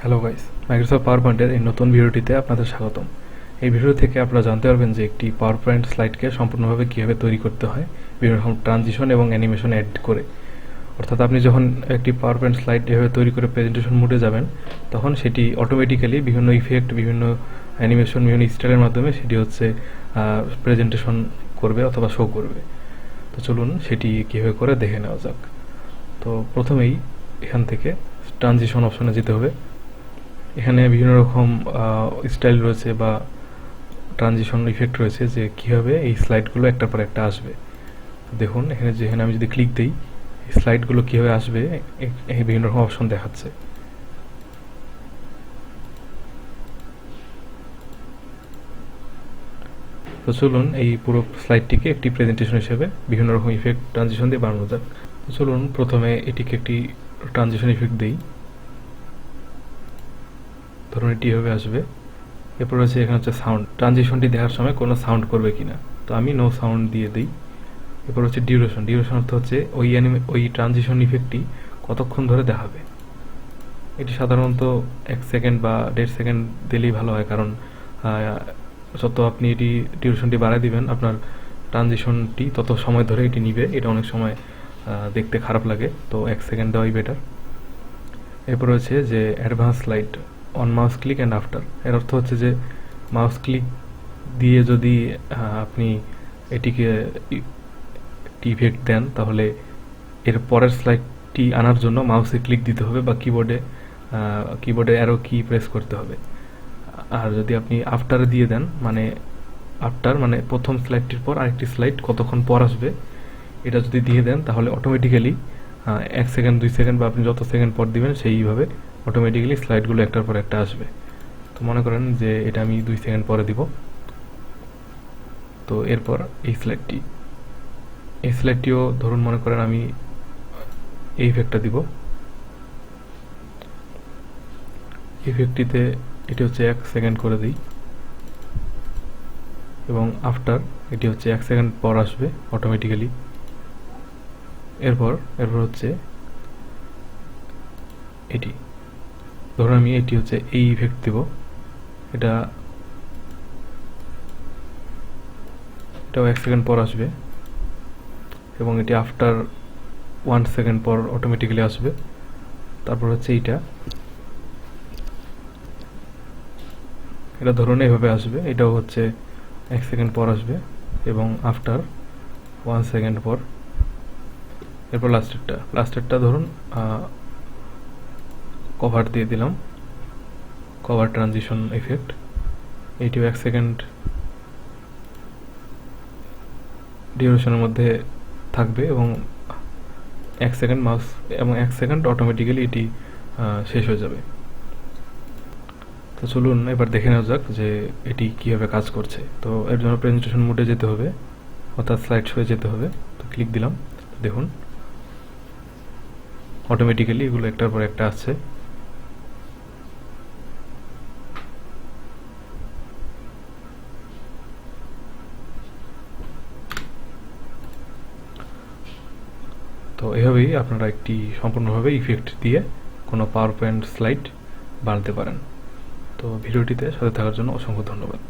Hello guys, Microsoft পাওয়ার পয়েন্টের এই নতুন ভিডিওটিতে আপনাদের স্বাগতম। এই ভিডিও থেকে আপনারা জানতে পারবেন যে একটি পাওয়ার পয়েন্ট স্লাইডকে সম্পূর্ণভাবে কীভাবে তৈরি করতে হয় বিভিন্ন রকম ট্রানজিশন এবং অ্যানিমেশন অ্যাড করে। অর্থাৎ আপনি যখন একটি পাওয়ার পয়েন্ট স্লাইড এভাবে তৈরি করে প্রেজেন্টেশন মোডে যাবেন, তখন সেটি অটোমেটিক্যালি বিভিন্ন ইফেক্ট, বিভিন্ন অ্যানিমেশন, বিভিন্ন স্টাইলের মাধ্যমে সেটি প্রেজেন্টেশন করবে অথবা শো করবে। তো চলুন সেটি কীভাবে করে দেখে নেওয়া যাক। তো প্রথমেই এখান থেকে ট্রানজিশন অপশনে যেতে হবে। এখানে বিভিন্ন রকম স্টাইল রয়েছে বা ট্রানজিশন ইফেক্ট রয়েছে যে কীভাবে এই স্লাইডগুলো একটার পর একটা আসবে। দেখুন এখানে আমি যদি ক্লিক দিই, এই স্লাইডগুলো কীভাবে আসবে এই বিভিন্ন রকম অপশন দেখাচ্ছে। তো চলুন এই পুরো স্লাইডটিকে একটি প্রেজেন্টেশন হিসেবে বিভিন্ন রকম ইফেক্ট ট্রানজিশন দিয়ে বানানো যাক। তো চলুন প্রথমে এটিকে একটি ট্রানজিশন ইফেক্ট দিই। ধরুন এটি এভাবে আসবে। এরপর হচ্ছে এখানে হচ্ছে সাউন্ড, ট্রানজিশনটি দেখার সময় কোনো সাউন্ড করবে কিনা, তো আমি নো সাউন্ড দিয়ে দিই। এরপর হচ্ছে ডিউরেশন অর্থ হচ্ছে ওই ট্রানজিশন ইফেক্টটি কতক্ষণ ধরে দেখাবে। এটি সাধারণত 1 সেকেন্ড বা 1.5 সেকেন্ড দিলেই ভালো হয়, কারণ যত আপনি এটি ডিউরেশনটি বাড়ায় দিবেন আপনার ট্রানজিশনটি তত সময় ধরে এটি নিবে। এটা অনেক সময় দেখতে খারাপ লাগে, তো 1 সেকেন্ড দেওয়াই বেটার। এরপর হচ্ছে যে advance slide on mouse click and after. এর অর্থ হচ্ছে যে মাউস ক্লিক দিয়ে যদি আপনি এটিকে ইফেক্ট দেন, তাহলে এর পরের স্লাইডটি আনার জন্য মাউসে ক্লিক দিতে হবে বা কিবোর্ডে অ্যারো কি প্রেস করতে হবে। আর যদি আপনি আফটারে দিয়ে দেন, মানে প্রথম স্লাইডটির পর আরেকটি স্লাইড কতক্ষণ পর আসবে, এটা যদি দিয়ে দেন তাহলে অটোমেটিক্যালি 1 সেকেন্ড 2 সেকেন্ড বা আপনি যত সেকেন্ড পর দিবেন সেইভাবে অটোমেটিক্যালি স্লাইডগুলো একটার পর একটা আসবে। তো মনে করেন যে এটা আমি 2 সেকেন্ড পরে দিব। তো এরপর এই স্লাইডটিও ধরুন মনে করেন আমি এই ইফেক্টটা দিব। ইফেক্টটিতে এটি হচ্ছে 1 সেকেন্ড করে দিই এবং আফটার এটি হচ্ছে 1 সেকেন্ড পর আসবে অটোমেটিক্যালি। এরপর হচ্ছে এটি, ধরুন আমি এটি হচ্ছে এই ইফেক্ট দেব। এটাও 1 সেকেন্ড পর আসবে এবং এটি আফটার 1 সেকেন্ড পর অটোমেটিক্যালি আসবে। তারপর হচ্ছে এটা ধরুন এভাবে আসবে, এটাও হচ্ছে 1 সেকেন্ড পর আসবে এবং আফটার 1 সেকেন্ড পর। এরপর লাস্টেরটা ধরুন কভার দিয়ে দিলাম, কভার ট্রানজিশন ইফেক্ট। এটিও 1 সেকেন্ড ডিউরেশনের মধ্যে থাকবে এবং 1 সেকেন্ড মাউস এবং 1 সেকেন্ড অটোমেটিক্যালি এটি শেষ হয়ে যাবে। তো চলুন এবার দেখে নেওয়া যাক যে এটি কীভাবে কাজ করছে। তো এর জন্য প্রেজেন্টেশন মোডে যেতে হবে, অর্থাৎ স্লাইড শোয়ে যেতে হবে। তো ক্লিক দিলাম, দেখুন অটোমেটিক্যালি এগুলো একটার পর একটা আসছে। তো এভাবেই আপনারা একটি সম্পূর্ণভাবে ইফেক্ট দিয়ে কোনো পাওয়ার পয়েন্ট স্লাইড বানাতে পারেন। তো ভিডিওটিতে সাথে থাকার জন্য অসংখ্য ধন্যবাদ।